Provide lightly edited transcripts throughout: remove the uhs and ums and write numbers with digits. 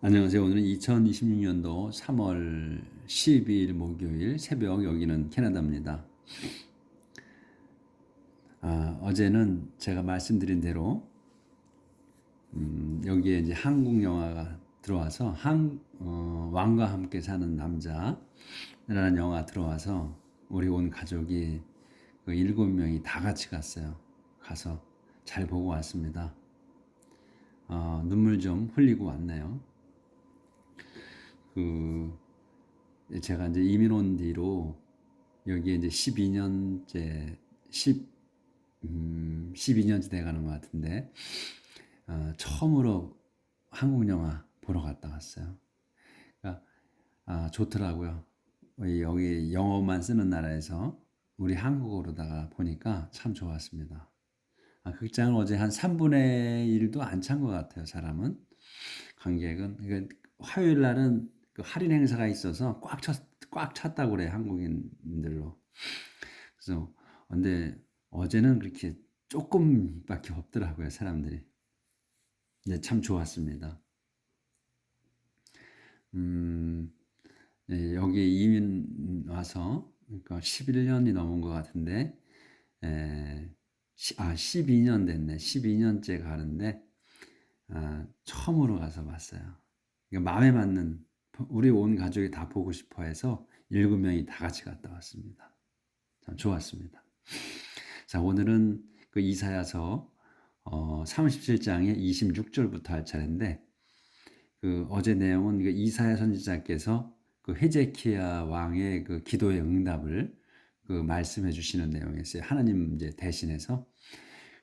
안녕하세요. 오늘은 2026년도 3월 12일 목요일 새벽, 여기는 캐나다입니다. 어제는 제가 말씀드린 대로 여기에 이제 한국 영화가 들어와서 왕과 함께 사는 남자라는 영화 들어와서 우리 온 가족이 그 7명이 다 같이 갔어요. 가서 잘 보고 왔습니다. 눈물 좀 흘리고 왔네요. 제가 이제 이민 온 뒤로 여기에 이제 12년째 12년째 돼가는 것 같은데, 처음으로 한국 영화 보러 갔다 왔어요. 그러니까 좋더라고요. 여기 영어만 쓰는 나라에서 우리 한국어로다가 보니까 참 좋았습니다. 극장은 어제 한 3분의 1도 안 찬 것 같아요. 사람은, 관객은. 그러니까 화요일 날은 그 할인 행사가 있어서 꽉 찼다고 그래, 한국인들로. 그래서 근데 어제는 그렇게 조금밖에 없더라고요, 사람들이. 네, 참 좋았습니다. 음, 네, 여기 이민 와서 그러니까 11년이 넘은 것 같은데, 12년 됐네. 12년째 가는데, 처음으로 가서 봤어요. 그러니까 마음에 맞는, 우리 온 가족이 다 보고 싶어 해서 7명이 다 같이 갔다 왔습니다. 참 좋았습니다. 자, 오늘은 그 이사야서 37장의 26절부터 할 차례인데, 그 어제 내용은 그 이사야 선지자께서 그 헤제키야 왕의 그 기도의 응답을 그 말씀해 주시는 내용이었어요. 하나님 이제 대신해서.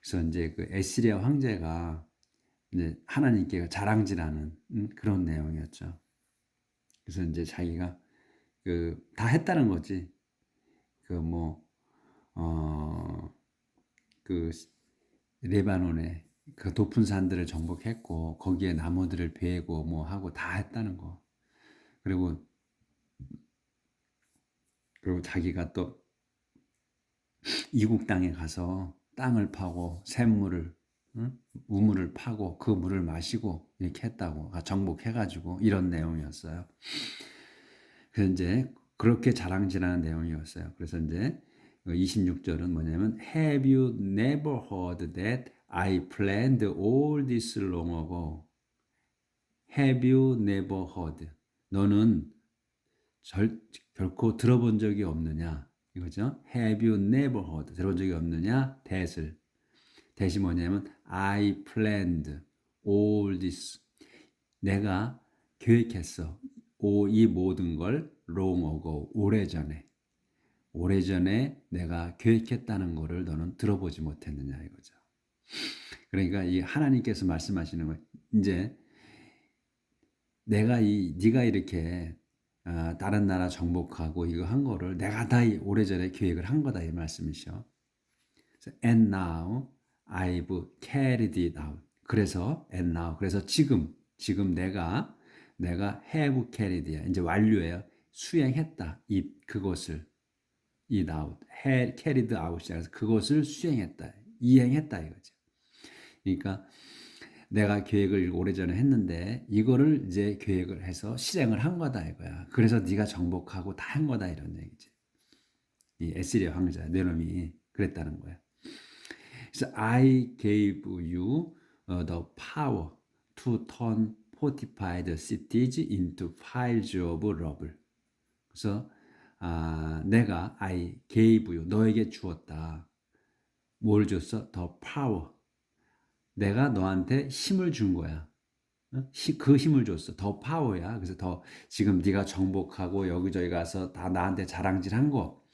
그래서 이제 그 에스리야 황제가 이제 하나님께 자랑질하는 그런 내용이었죠. 그래서 이제 자기가 그 다 했다는 거지. 그 뭐, 그 레바논에 그 높은 산들을 정복했고, 거기에 나무들을 베고 뭐 하고 다 했다는 거. 그리고 자기가 또 이국 땅에 가서 땅을 파고 샘물을, 우물을 파고 그 물을 마시고 이렇게 했다고, 정복해가지고 이런 내용이었어요. 그래서 이제 그렇게 자랑질하는 내용이었어요. 그래서 이제 26절은 뭐냐면, Have you never heard that I planned all this long ago? Have you never heard? 너는 결코 들어본 적이 없느냐? 이거죠. Have you never heard? 들어본 적이 없느냐? 대시 뭐냐면, I planned all this. 내가 계획했어. 이 모든 걸 long ago, 오래전에 내가 계획했다는 거를 너는 들어보지 못했느냐 이거죠. 그러니까 이 하나님께서 말씀하시는 거, 이제 네가 이렇게 다른 나라 정복하고 이거 한 거를 내가 다 오래전에 계획을 한 거다 이 말씀이죠. And now I've carried it out. 그래서 지금 내가 have carried야. 이제 완료예요. 수행했다. 그것을 it out, carried out이라서 그것을 수행했다, 이행했다 이거죠. 그러니까 내가 계획을 오래전에 했는데 이거를 이제 계획을 해서 실행을 한 거다 이거야. 그래서 네가 정복하고 다 한 거다 이런 얘기지. 이 에스리야 황제 네놈이 그랬다는 거야. 그래서 I gave you the power to turn fortified cities into piles of rubble. 그래서 내가 I gave you, 너에게 주었다. 뭘 줬어? The power. 내가 너한테 힘을 준 거야. 그 힘을 줬어. 더 파워야. 그래서 지금 네가 정복하고 여기저기 가서 다 나한테 자랑질한 거,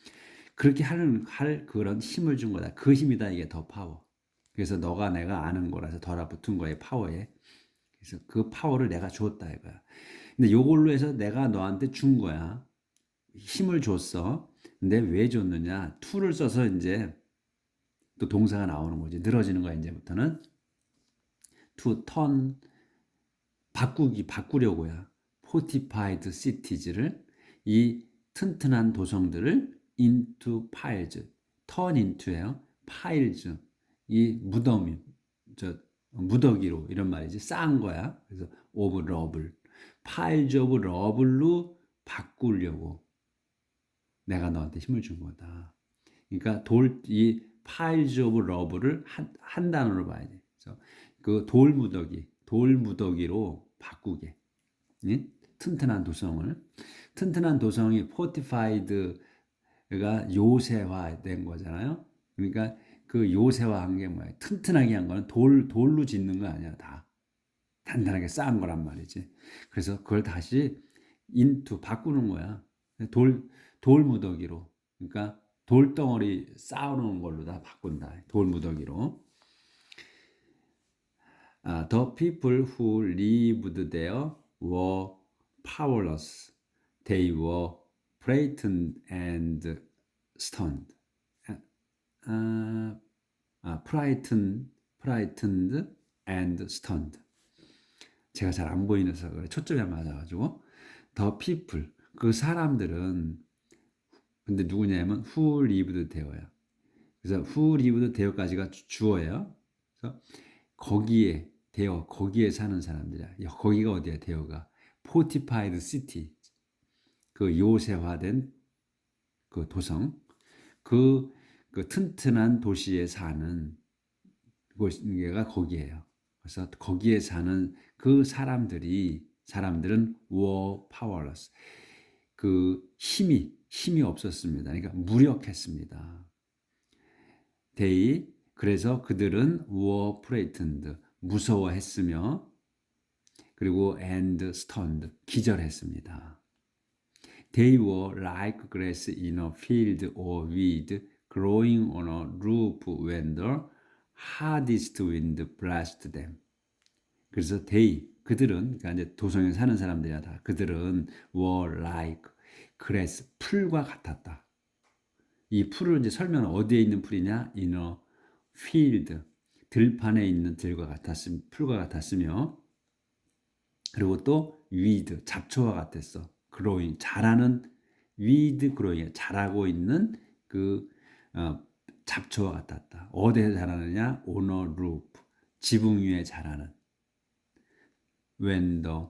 그렇게 할 그런 힘을 준 거다. 그 힘이다 이게 더 파워. 그래서 너가 내가 아는 거라서 달라붙은 거에 파워에. 그래서 그 파워를 내가 줬다 이거야. 근데 요걸로 해서 내가 너한테 준 거야. 힘을 줬어. 근데 왜 줬느냐? to를 써서 이제 또 동사가 나오는 거지. 늘어지는 거야 이제부터는. to turn, 바꾸려고야. fortified cities를, 이 튼튼한 도성들을 into piles, turn into예요. piles, 이 무더기로 이런 말이지. 쌓은 거야. 그래서 of rubble. piles of love로 바꾸려고 내가 너한테 힘을 준 거다. 그러니까 이 piles of love를 한 단어로 봐야 돼. 그래서 그 돌무더기로 바꾸게. 예? 튼튼한 도성이 fortified가 요새화된 거잖아요. 그러니까 그 요새화한 게 뭐야? 튼튼하게 한 거는 돌로 짓는 거 아니야, 다. 단단하게 쌓은 거란 말이지. 그래서 그걸 다시 바꾸는 거야. 돌무더기로. 그러니까 돌덩어리 쌓아놓은 걸로 다 바꾼다. 돌무더기로. The people who lived there were powerless. They were frightened and stunned. frightened and stunned. 제가 잘 안 보이면서 그래. 초점이 안 맞아가지고. The people, 그 사람들은 근데 누구냐면 who lived there야. 그래서 who lived there까지가 주어예요. 그래서 거기에 사는 사람들이야. 거기가 어디야? 데어가 fortified city, 그 요새화된 그 도성, 그 튼튼한 도시에 사는 곳가 거기예요. 그래서 거기에 사는 그 사람들은 were powerless. 그 힘이 없었습니다. 그러니까 무력했습니다. 그래서 그들은 were frightened, 무서워했으며, 그리고 and stunned, 기절했습니다. They were like grass in a field or weed growing on a roof when the hardest wind blasted them. 그래서 그들은, 그러니까 이제 도성에 사는 사람들이야 다. 그들은 were like grass, 풀과 같았다. 이 풀을 이제 설명 어디에 있는 풀이냐? in a field, 들판에 있는 풀과 같았으며, 그리고 또 weed, 잡초와 같았어. growing, 자라는 weed growing, 자라고 있는 그 잡초와 같았다. 어디에 자라느냐? on a roof, 지붕 위에 자라는. when the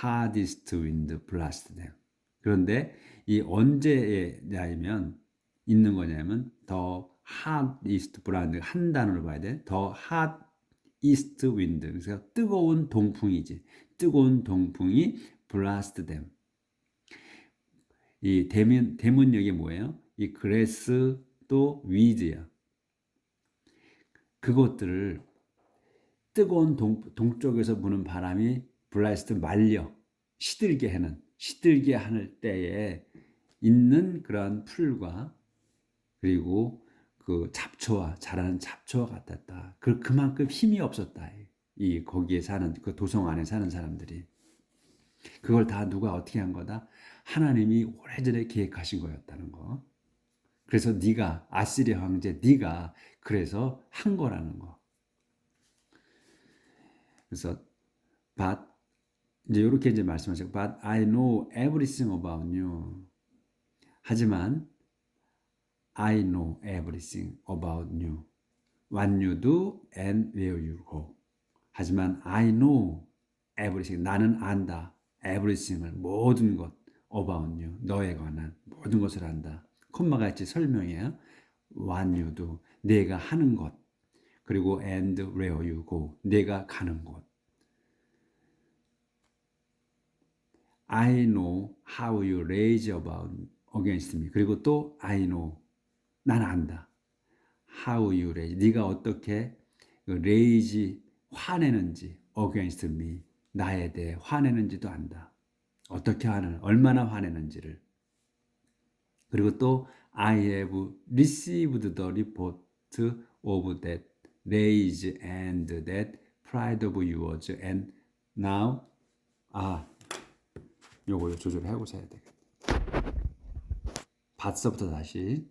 hardest wind blasted them. 그런데 이 언제냐면 있는 거냐면 the hardest blast, 한 단어로 봐야 돼. the hardest wind, 그래서 뜨거운 동풍이지. 뜨거운 동풍이 blast them. 이 대문역이 뭐예요? 이 grass 또 weed야. 그것들을 뜨거운 동쪽에서 부는 바람이 blast, 말려 시들게 하는 때에 있는 그런 풀과 그리고 그 자라는 잡초와 같았다. 그만큼 힘이 없었다. 거기에 사는 그 도성 안에 사는 사람들이. 그걸 다 누가 어떻게 한 거다? 하나님이 오래전에 계획하신 거였다는 거. 그래서 아시리아 황제 네가 그래서 한 거라는 거. 그래서 이제 이렇게 이제 말씀하시고, but I know everything about you. 하지만 I know everything about you. What you do and where you go. 하지만 I know everything. 나는 안다. everything을, 모든 것. about you. 너에 관한 모든 것을 안다. 콤마가 있지 설명이에요. what you do. 내가 하는 것. 그리고 and where you go. 내가 가는 곳. I know how you rage against me. 그리고 또 I know. 난 안다. How you rage. 네가 어떻게 rage, 화내는지 against me. 나에 대해 화내는지도 안다. 어떻게 얼마나 화내는지를. 그리고 또 I have received the report of that rage and that pride of yours and now 요거 조절하고 해야 되겠다. 밭서부터 다시.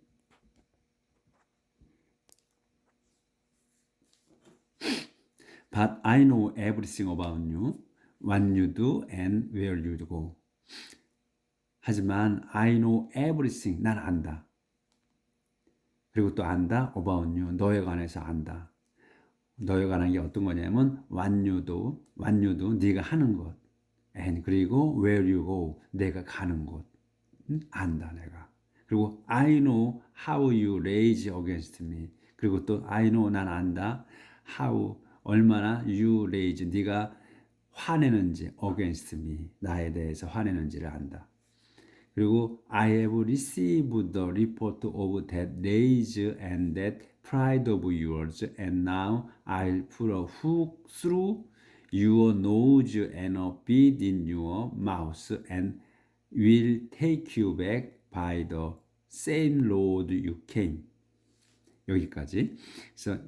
But I know everything about you, what you do and where you go. 하지만 I know everything, 난 안다. 그리고 또 안다, about you, 너에 관해서 안다. 너에 관한 게 어떤 거냐면 what you do, 네가 하는 것, and 그리고 where you go 내가 가는 곳 안다 내가. 그리고 I know how you rage against me. 그리고 또 I know 난 안다 how 얼마나 you rage 네가 화내는지 against me 나에 대해서 화내는지를 안다. 그리고 I have received the report of that rage and that pride of yours, and now I'll put a hook through your nose and a bit in your mouth, and will take you back by the same road you came. 여기까지. 그래서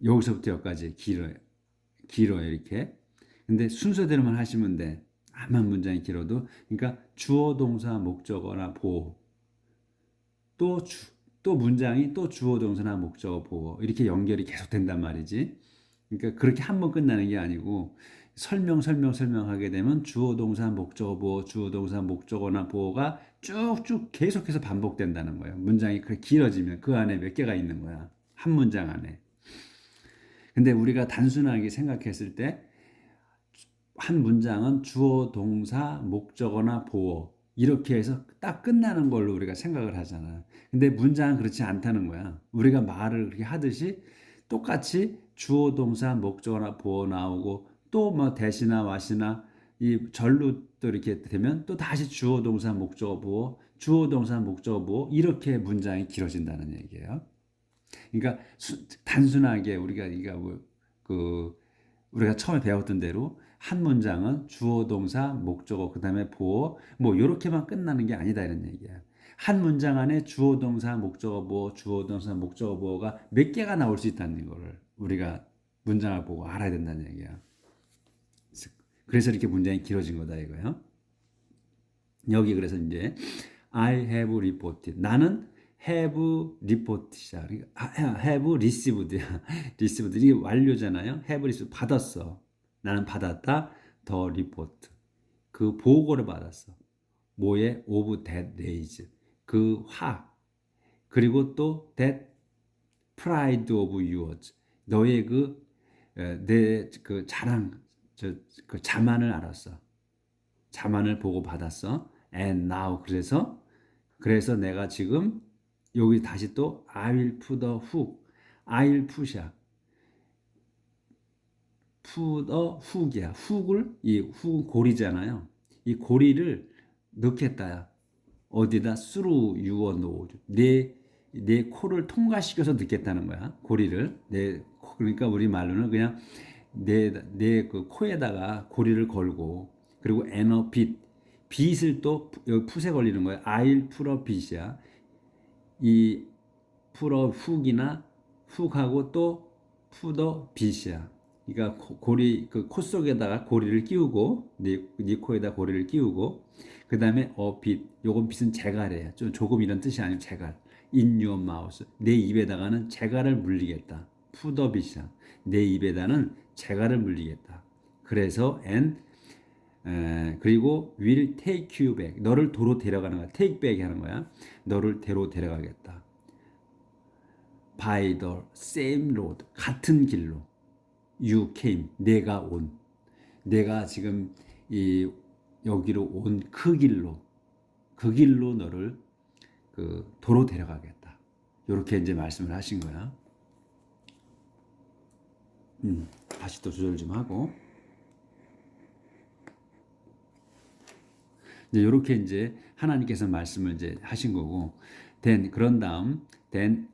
여기서부터 여기까지 길어요 이렇게. 근데 순서대로만 하시면 돼. 암만 문장이 길어도. 그러니까 주어 동사 목적어나 보어 또 문장이 또 주어 동사나 목적어 보어 이렇게 연결이 계속 된단 말이지. 그러니까 그렇게 한 번 끝나는 게 아니고 설명하게 되면 주어 동사 목적어 보어 주어 동사 목적어나 보어가 쭉쭉 계속해서 반복된다는 거예요. 문장이 그렇게 길어지면 그 안에 몇 개가 있는 거야. 한 문장 안에. 근데 우리가 단순하게 생각했을 때 한 문장은 주어, 동사, 목적어나 보어 이렇게 해서 딱 끝나는 걸로 우리가 생각을 하잖아. 근데 문장은 그렇지 않다는 거야. 우리가 말을 그렇게 하듯이 똑같이 주어, 동사, 목적어나 보어 나오고 또 뭐 대시나 와시나 이 절로 또 이렇게 되면 또 다시 주어, 동사, 목적어, 보어, 주어, 동사, 목적어, 보어 이렇게 문장이 길어진다는 얘기예요. 그러니까 단순하게 우리가 처음에 배웠던 대로 한 문장은 주어, 동사, 목적어, 그다음에 보어 뭐 이렇게만 끝나는 게 아니다 이런 얘기야. 한 문장 안에 주어, 동사, 목적어, 보어, 주어, 동사, 목적어, 보어가 몇 개가 나올 수 있다는 거를 우리가 문장을 보고 알아야 된다는 얘기야. 그래서 이렇게 문장이 길어진 거다 이거예요. 여기 그래서 이제 I have reported 나는 have report이야. have received야. received 이게 완료잖아요. have received 받았어. 나는 받았다. the report 그 보고를 받았어. 뭐에 of that rage 그 화 그리고 또 that pride of yours 너의 내 그 자랑 그 자만을 알았어. 자만을 보고 받았어. And now 그래서 내가 지금 여기 다시 또 I will put a hook. I'll put이야. put a hook이야. 이 훅은 고리잖아요. 이 고리를 넣겠다야. 어디다 through your nose. 내 코를 통과시켜서 넣겠다는 거야. 고리를. 그러니까 우리 말로는 그냥 내 그 코에다가 고리를 걸고 그리고 and a bit. 빛을 또 여기 풋에 걸리는 거야. I'll put a bit이야. 이 풀어 훅이나 훅하고 또 푸더 빛이야. 그러니까 고리 그 코 속에다가 고리를 끼우고 네 코에다 고리를 끼우고 그 다음에 빛 요건 빛은 재갈이에요. 좀 조금 이런 뜻이 아니고 재갈. In your mouth 내 입에다가는 재갈을 물리겠다. 푸더 빛이야. 내 입에다는 재갈을 물리겠다. 그래서 그리고 will take you back 너를 도로 데려가는 거야. take back 하는 거야. 너를 도로 데려가겠다. by the same road 같은 길로 you came 내가 지금 여기로 온 그 길로 너를 그 도로 데려가겠다. 이렇게 이제 말씀을 하신 거야. 다시 또 조절 좀 하고 이제 이렇게 이제 하나님께서 말씀을 이제 하신 거고, 그런 다음,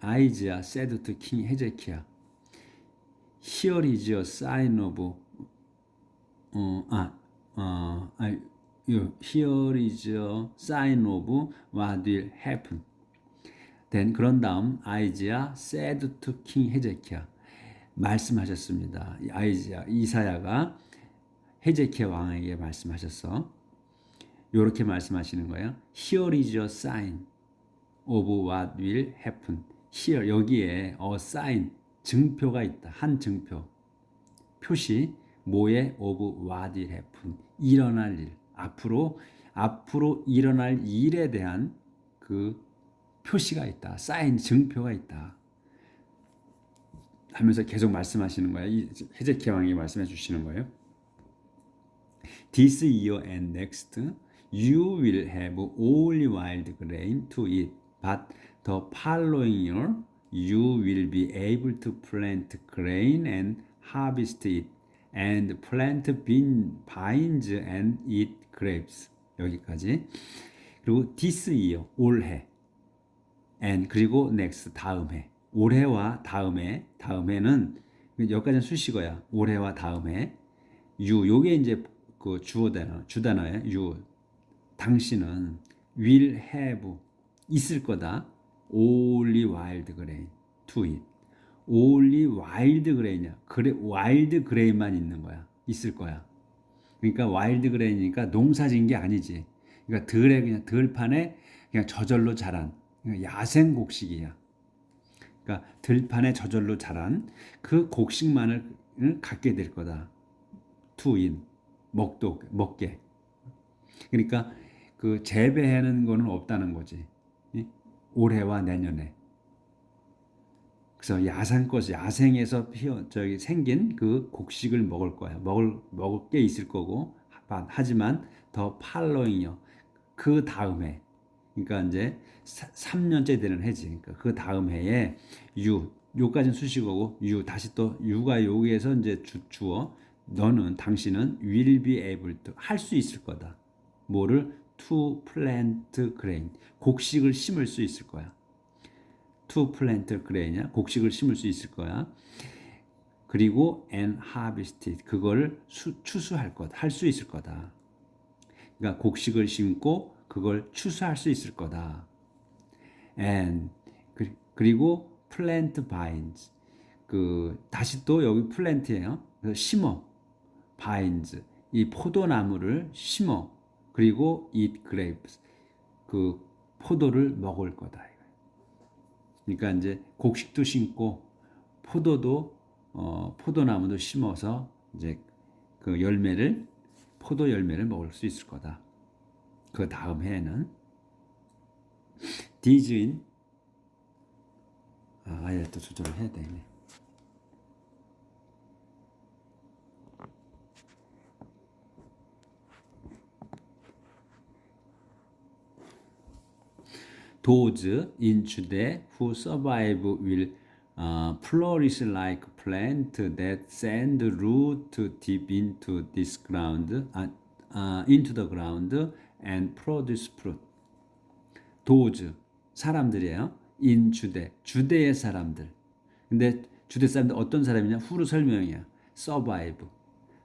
Isaiah said to King Hezekiah, Here is a sign of, here is a sign of what will happen. 그런 다음, Isaiah said to King Hezekiah, 말씀하셨습니다. 이사야가 헤제키야 왕에게 말씀하셨어. 이렇게 말씀하시는 거예요. Here is a sign of what will happen. Here 여기에 a sign 증표가 있다. 한 증표. 표시 뭐에 of what will happen. 일어날 일. 앞으로 일어날 일에 대한 그 표시가 있다. sign 증표가 있다. 하면서 계속 말씀하시는 거예요. 이 헤제키야 왕이 말씀해 주시는 거예요. This year and next, you will have only wild grain to eat, but the following year, you will be able to plant grain and harvest it, and plant vines and eat grapes. 여기까지. 그리고 this year, 올해, and 그리고 next, 다음해. 올해와 다음해는 여기까지는 수식어야. 올해와 다음해. 요게 이제 그 주단어예요. you. 당신은 will have, 있을 거다. only wild grain to eat. only wild grain이야. wild grain만 있는 거야. 있을 거야. 그러니까 wild grain이니까 농사진 게 아니지. 그러니까 그냥 들판에 그냥 저절로 자란 야생 곡식이야. 그러니까 들판에 저절로 자란 그 곡식만을 갖게 될 거다. to eat. 먹게. 그러니까 그 재배하는 거는 없다는 거지. 올해와 내년에. 그래서 야생에서 생긴 그 곡식을 먹을 거야. 먹을 게 있을 거고, 하지만 더 팔로잉이요. 그 다음에, 그러니까 이제 3년째 되는 해지. 그러니까 그 다음 해에 요까지는 수식어고, 다시 또 유가 여기에서 이제 주어. 당신은 will be able to, 할 수 있을 거다. 뭐를? to plant grain. 곡식을 심을 수 있을 거야. to plant grain이야. 곡식을 심을 수 있을 거야. 그리고 and harvest it. 그걸 추수할 거다. 할 수 있을 거다. 그러니까 곡식을 심고 그걸 추수할 수 있을 거다. and 그리고 plant vines. 다시 또 여기 plant예요. 그래서 심어. vines. 이 포도나무를 심어. 그리고 eat grapes. 그 포도를 먹을 거다. 그러니까 이제 곡식도 심고 포도나무도 심어서 이제 그 포도 열매를 먹을 수 있을 거다. 그 다음 해에는 디즈인 아예 또 조절을 해야 되네. Those in Judea who survive will flourish like plant that send root deep into this ground, into the ground and produce fruit. Those 사람들이에요. in Judea, 주대의 사람들. 근데 주대 사람들 어떤 사람이냐? 후로 설명이야. survive,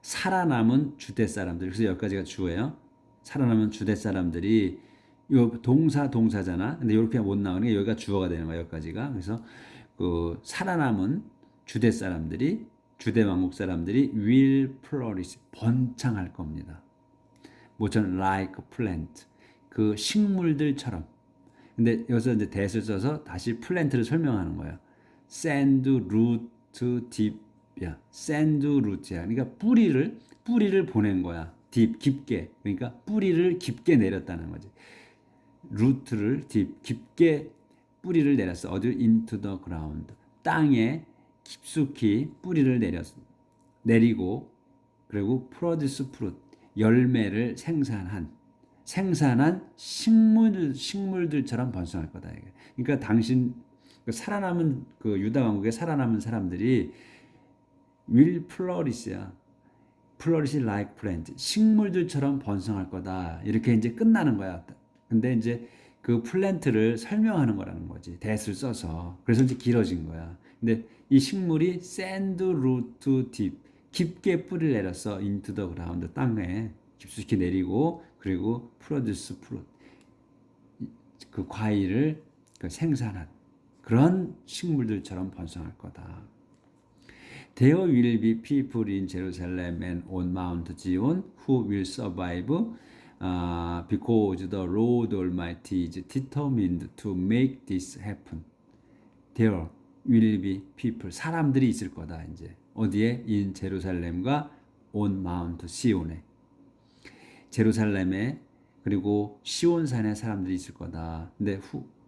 살아남은 주대 사람들. 그래서 여기까지가 주어예요. 살아남은 주대 사람들이 요 동사잖아. 근데 이렇게 못 나오는 게 여기가 주어가 되는 거야. 여기까지가. 그래서 그 살아남은 주대 왕국 사람들이 will flourish, 번창할 겁니다. 뭐처럼 like plant, 그 식물들처럼. 근데 여기서 이제 that을 써서 다시 plant를 설명하는 거야. send root deep야. send root야. 그러니까 뿌리를 보낸 거야. deep, 깊게. 그러니까 뿌리를 깊게 내렸다는 거지. 루트를 깊게 뿌리를 내렸어. 어디? into the ground. 땅에 깊숙이 뿌리를 내리고 그리고 produce fruit. 열매를 생산한 식물들처럼 번성할 거다. 그러니까 살아남은 그 유다 왕국에 살아남은 사람들이 will flourish야. flourish like plant. 식물들처럼 번성할 거다. 이렇게 이제 끝나는 거야. 근데 이제 그 플랜트를 설명하는 거라는 거지. that을 써서. 그래서 이제 길어진 거야. 근데 이 식물이 send root deep, 깊게 뿌리를 내렸어. into the ground, 땅에 깊숙이 내리고 그리고 produce fruit, 그 과일을 생산한 그런 식물들처럼 번성할 거다. There will be people in Jerusalem and on Mount Zion who will survive because the Lord Almighty is determined to make this happen. There will be people, 사람들이 있을 거다. 이제 어디에? in 제루살렘과 on Mount 시온에, 제루살렘에 그리고 시온산에 사람들이 있을 거다. 근데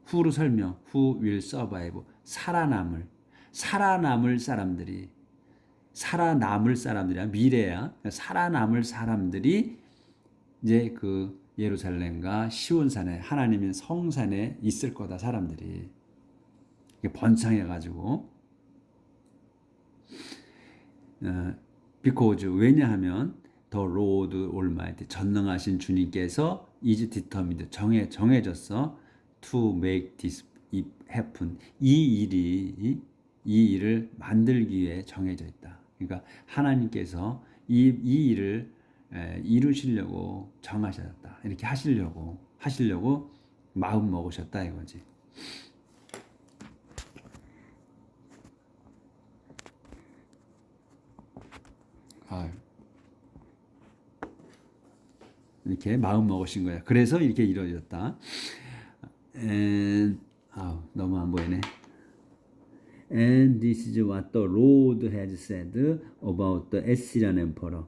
후로 설명, who will survive, 살아남을 사람들이 살아남을 사람들이야. 미래야. 살아남을 사람들이 이제 그 예루살렘과 시온산에 하나님의 성산에 있을 거다. 사람들이 번창해 가지고 because 왜냐하면 the Lord Almighty 전능하신 주님께서 is determined 정해졌어 to make this happen 이 일을 만들기 위해 정해져 있다. 그러니까 하나님께서 이 일을 이루시려고 정하셨다. 이렇게 하시려고 마음 먹으셨다 이거지. 이렇게 마음 먹으신 거야. 그래서 이렇게 이루어졌다. 너무 안 보이네. And this is what the Lord has said about the Assyrian emperor.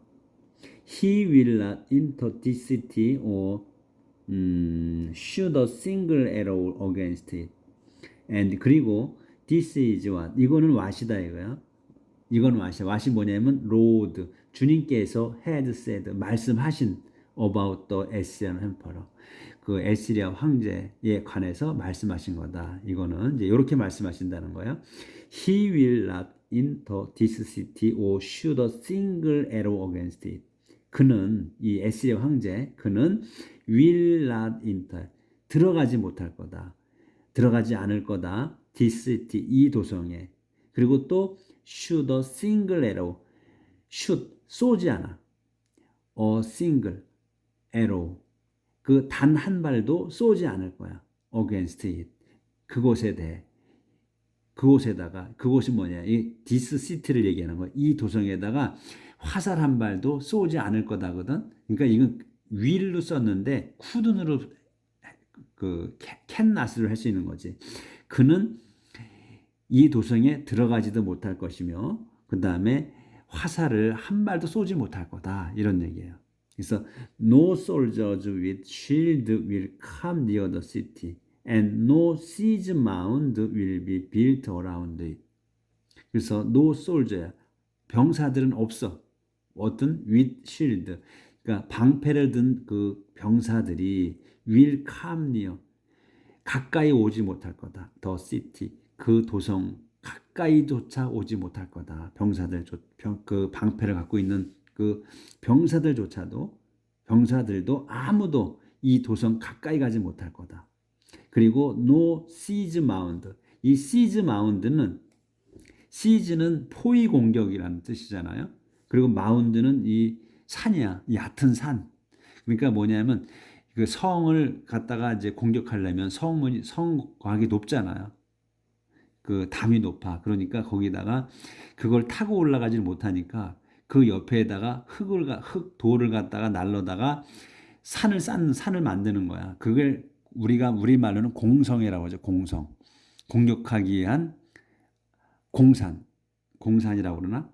He will not enter this city or shoot a single arrow against it. And 그리고 this is what 이거는 what이다 이거야. 이건 what이야. what이 뭐냐면 Lord 주님께서 had said 말씀하신 about the Assyrian emperor. 그 에스리아 황제에 관해서 말씀하신 거다. 이거는 이제 이렇게 말씀하신다는 거예요. He will not enter this city or shoot a single arrow against it. 그는 이 에스리아 황제 그는 will not enter 들어가지 못할 거다. 들어가지 않을 거다. this city 이 도성에. 그리고 또 shoot a single arrow shoot 쏘지 않아. a single arrow 그 단 한 발도 쏘지 않을 거야. against it. 그곳에 대해. 그곳에다가 그곳이 뭐냐? 이 this city를 얘기하는 거야. 이 도성에다가 화살 한 발도 쏘지 않을 거다거든. 그러니까 이건 will로 썼는데 couldn't으로 그 cannot을 할 수 있는 거지. 그는 이 도성에 들어가지도 못할 것이며 그다음에 화살을 한 발도 쏘지 못할 거다. 이런 얘기예요. 그래서 no soldiers with shield will come near the city and no siege mound will be built around it. 그래서 no soldier 병사들은 없어. 어떤 with shield 그러니까 방패를 든 그 병사들이 will come near 가까이 오지 못할 거다. the city 그 도성 가까이조차 오지 못할 거다. 그 방패를 갖고 있는 그 병사들도 아무도 이 도성 가까이 가지 못할 거다. 그리고 no siege mound. 이 siege mound는 siege는 포위 공격이라는 뜻이잖아요. 그리고 mound는 이 산이야. 얕은 산. 그러니까 뭐냐면 그 성을 갖다가 이제 공격하려면 성곽이 높잖아요. 그 담이 높아. 그러니까 거기다가 그걸 타고 올라가지 못하니까 그 옆에다가 돌을 갖다가 날로다가 산을 만드는 거야. 그걸 우리 말로는 공성이라고 하죠. 공성. 공격하기 위한 공산이라고 그러나?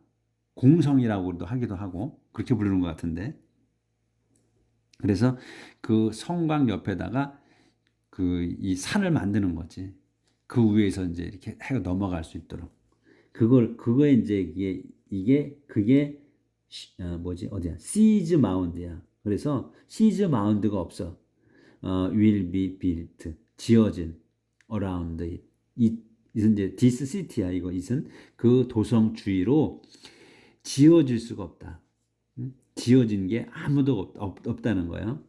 공성이라고도 하기도 하고 그렇게 부르는 것 같은데. 그래서 그 성곽 옆에다가 이 산을 만드는 거지. 그 위에서 이제 이렇게 해가 넘어갈 수 있도록. 그거에 이제 그게 어디야? siege mound야. 그래서 siege mound가 없어. will be built. 지어진 around it. 이것은 이제 this city야. 이것은 그 도성 주위로 지어질 수가 없다. 지어진 게 아무도 없다는 거예요.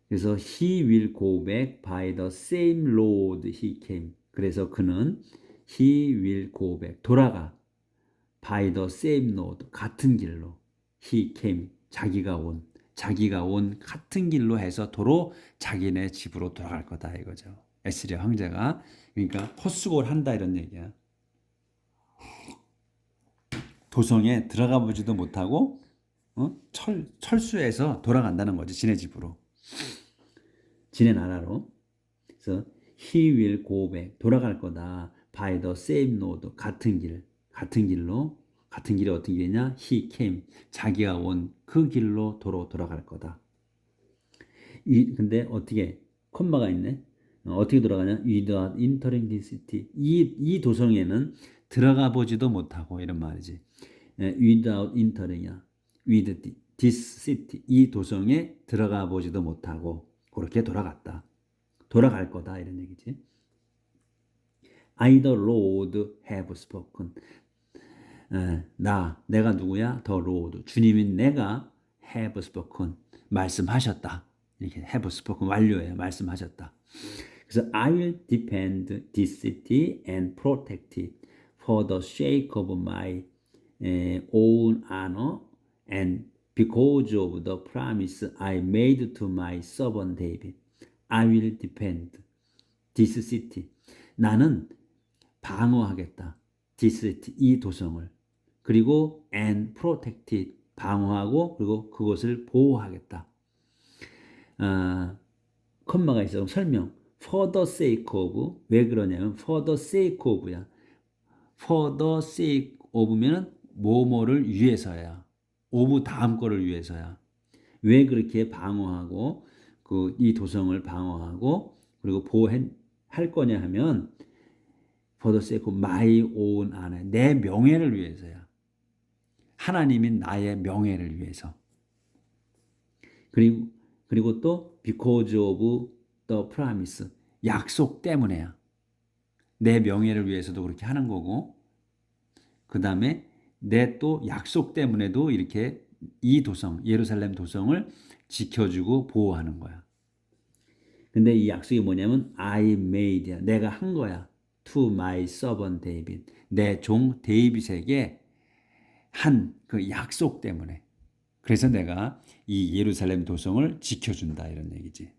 그래서 he will go back by the same road he came. 그래서 그는 he will go back. 돌아가. by the same road. 같은 길로. he came. 자기가 온 같은 길로 해서 도로 자기네 집으로 돌아갈 거다 이거죠. 에스리야 황제가. 그러니까 헛수고를 한다 이런 얘기야. 도성에 들어가 보지도 못하고 철수해서 돌아간다는 거지. 지네 집으로. 지네 나라로. 그래서 he will go back. 돌아갈 거다. by the same road. 같은 길로. 같은 길이 어떤 길이냐? he came. 자기가 온 그 길로 도로 돌아갈 거다. 근데 어떻게 콤마가 있네. 어떻게 돌아가냐? without entering the city. 이 도성에는 들어가 보지도 못하고 이런 말이지. without entering이야. with this city 이 도성에 들어가 보지도 못하고 그렇게 돌아갔다. 돌아갈 거다 이런 얘기지. I the Lord have spoken. 내가 누구야? The Lord. 주님인 내가 have spoken. 말씀하셨다. 이렇게 have spoken 완료예요. 말씀하셨다. 그래서 I will defend this city and protect it for the sake of my own honor and because of the promise I made to my servant David. I will defend this city. 나는 방어하겠다. this city, 이 도성을. 그리고 and protect it, 방어하고 그리고 그것을 보호하겠다. 컴마가 있어. 설명. For the sake of, 왜 그러냐면 for the sake of야. For the sake of면은 뭐뭐를 위해서야. of 다음 거를 위해서야. 왜 그렇게 방어하고 이 도성을 방어하고 그리고 보호할 거냐 하면 for the sake of my own honor, 내 명예를 위해서야. 하나님인 나의 명예를 위해서. 그리고 또 because of the promise, 약속 때문에야. 내 명예를 위해서도 그렇게 하는 거고, 그 다음에 내 또 약속 때문에도 이렇게 이 도성, 예루살렘 도성을 지켜주고 보호하는 거야. 근데 이 약속이 뭐냐면 I made야. 내가 한 거야. To my servant David. 내 종 데이빗에게 한 그 약속 때문에. 그래서 내가 이 예루살렘 도성을 지켜준다 이런 얘기지.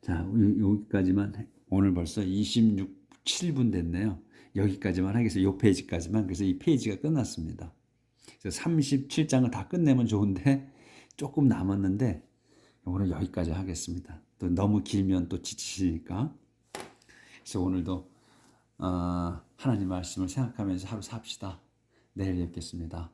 자, 여기까지만. 오늘 벌써 7분 됐네요. 여기까지만 하겠습니다. 이 페이지까지만. 그래서 이 페이지가 끝났습니다. 그래서 37장을 다 끝내면 좋은데 조금 남았는데 오늘 여기까지 하겠습니다. 또 너무 길면 또 지치시니까. 그래서 오늘도 하나님 말씀을 생각하면서 하루 삽시다. 내일 뵙겠습니다.